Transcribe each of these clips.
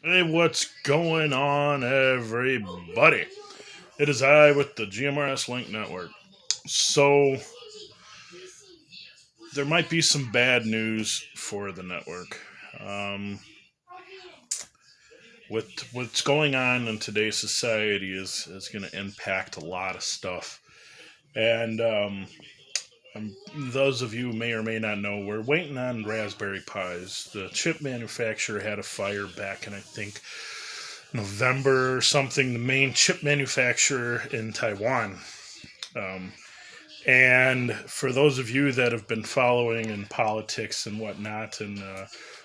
Hey, what's going on, everybody? It is I with the GMRS Link Network. So, there might be some bad news for the network. Um, with what's going on in today's society is going to impact a lot of stuff. And those of you who may or may not know, we're waiting on Raspberry Pis. The chip manufacturer had a fire back in, I think, November or something, the main chip manufacturer in Taiwan. Um, and for those of you that have been following in politics and whatnot, and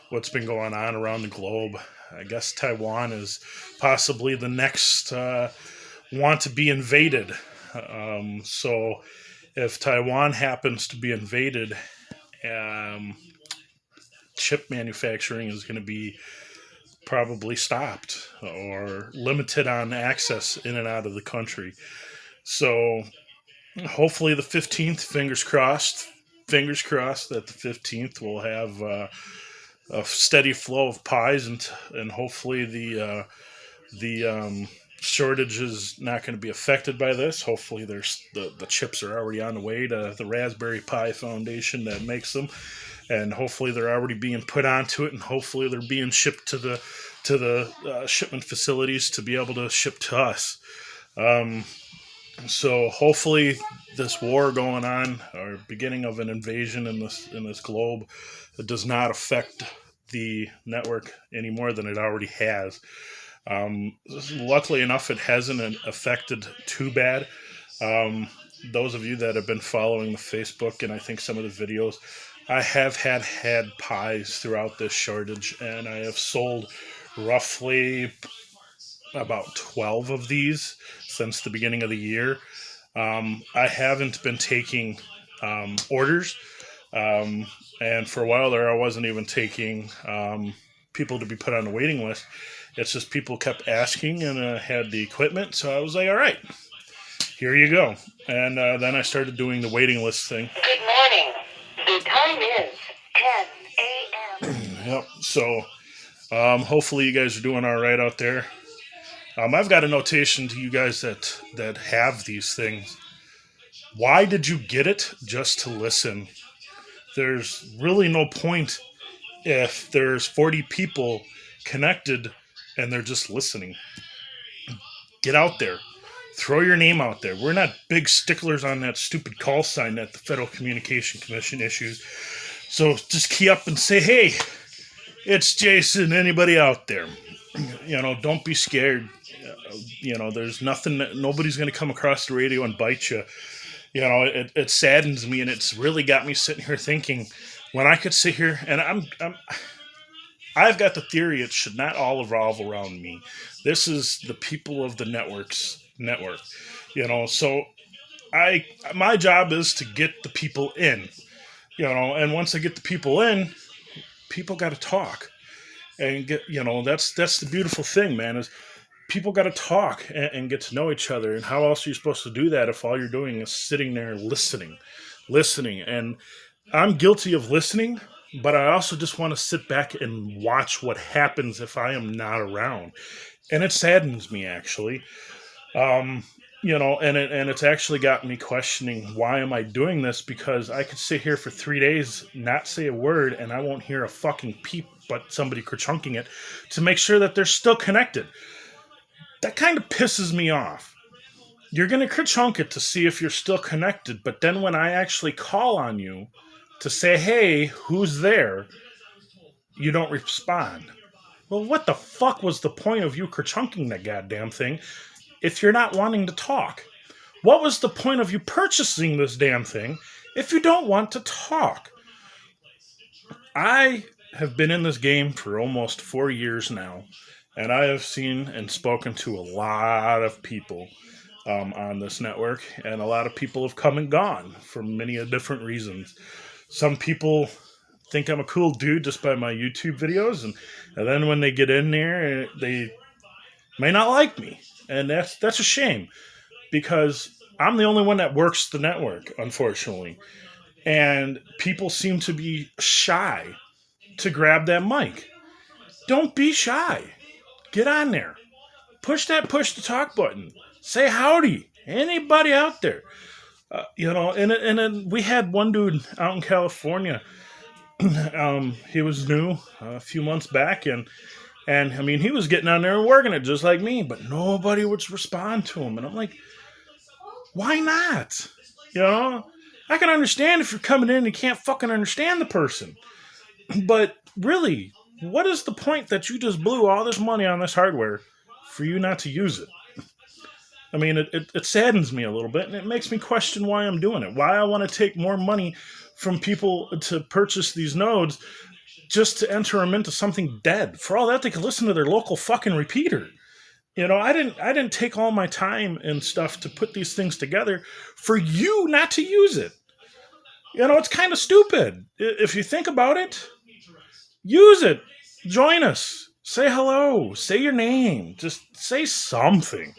what's been going on around the globe, I guess Taiwan is possibly the next want to be invaded. So if Taiwan happens to be invaded, um, chip manufacturing is going to be probably stopped or limited on access in and out of the country. So hopefully the 15th, fingers crossed that the 15th will have a steady flow of pies, and hopefully the shortage is not going to be affected by this. Hopefully there's the chips are already on the way to the Raspberry Pi Foundation that makes them, and hopefully they're already being put onto it, and hopefully they're being shipped to the shipment facilities to be able to ship to us. Um, so hopefully this war going on, or beginning of an invasion in this globe, does not affect the network any more than it already has. Luckily enough, it hasn't affected too bad. Um, those of you that have been following the Facebook and I think some of the videos, I have had pies throughout this shortage, and I have sold roughly about 12 of these since the beginning of the year. I haven't been taking orders, um, and for a while there, I wasn't even taking people to be put on the waiting list. It's just people kept asking, and I had the equipment, so I was like, all right, here you go. And then I started doing the waiting list thing. Good morning. The time is 10 a.m. Yep. So hopefully you guys are doing all right out there. I've got a notation to you guys that have these things. Why did you get it just to listen? There's really no point if there's 40 people connected and they're just listening. Get out there. Throw your name out there. We're not big sticklers on that stupid call sign that the Federal Communication Commission issues. So just key up and say, hey, it's Jason. Anybody out there? Don't be scared. There's nothing that nobody's going to come across the radio and bite you. It saddens me, and it's really got me sitting here thinking, when I could sit here and I've got the theory it should not all revolve around me. This is the people of the network. So my job is to get the people in. And once I get the people in, people got to talk. And that's the beautiful thing, man, is people got to talk and get to know each other. And how else are you supposed to do that if all you're doing is sitting there listening? And I'm guilty of listening, but I also just want to sit back and watch what happens if I am not around. And it saddens me, actually. And it's actually got me questioning, why am I doing this? Because I could sit here for 3 days, not say a word, and I won't hear a fucking peep but somebody kerchunking it to make sure that they're still connected. That kind of pisses me off. You're going to kerchunk it to see if you're still connected, but then when I actually call on you to say, hey, who's there, you don't respond. Well, what the fuck was the point of you kerchunking that goddamn thing if you're not wanting to talk? What was the point of you purchasing this damn thing if you don't want to talk? I have been in this game for almost 4 years now, and I have seen and spoken to a lot of people on this network, and a lot of people have come and gone for many different reasons. Some people think I'm a cool dude just by my YouTube videos, and then when they get in there, they may not like me, and that's a shame, because I'm the only one that works the network, unfortunately, and people seem to be shy to grab that mic. Don't be shy. Get on there. Push to talk button. Say howdy. Anybody out there? And then we had one dude out in California. He was new a few months back, and I mean, he was getting on there and working it just like me, but nobody would respond to him. And I'm like, why not? I can understand if you're coming in and you can't fucking understand the person. But really, what is the point that you just blew all this money on this hardware for you not to use it? I mean, it saddens me a little bit, and it makes me question why I'm doing it. Why I want to take more money from people to purchase these nodes just to enter them into something dead. For all that, they could listen to their local fucking repeater. I didn't take all my time and stuff to put these things together for you not to use it. It's kind of stupid. If you think about it, use it. Join us. Say hello. Say your name. Just say something.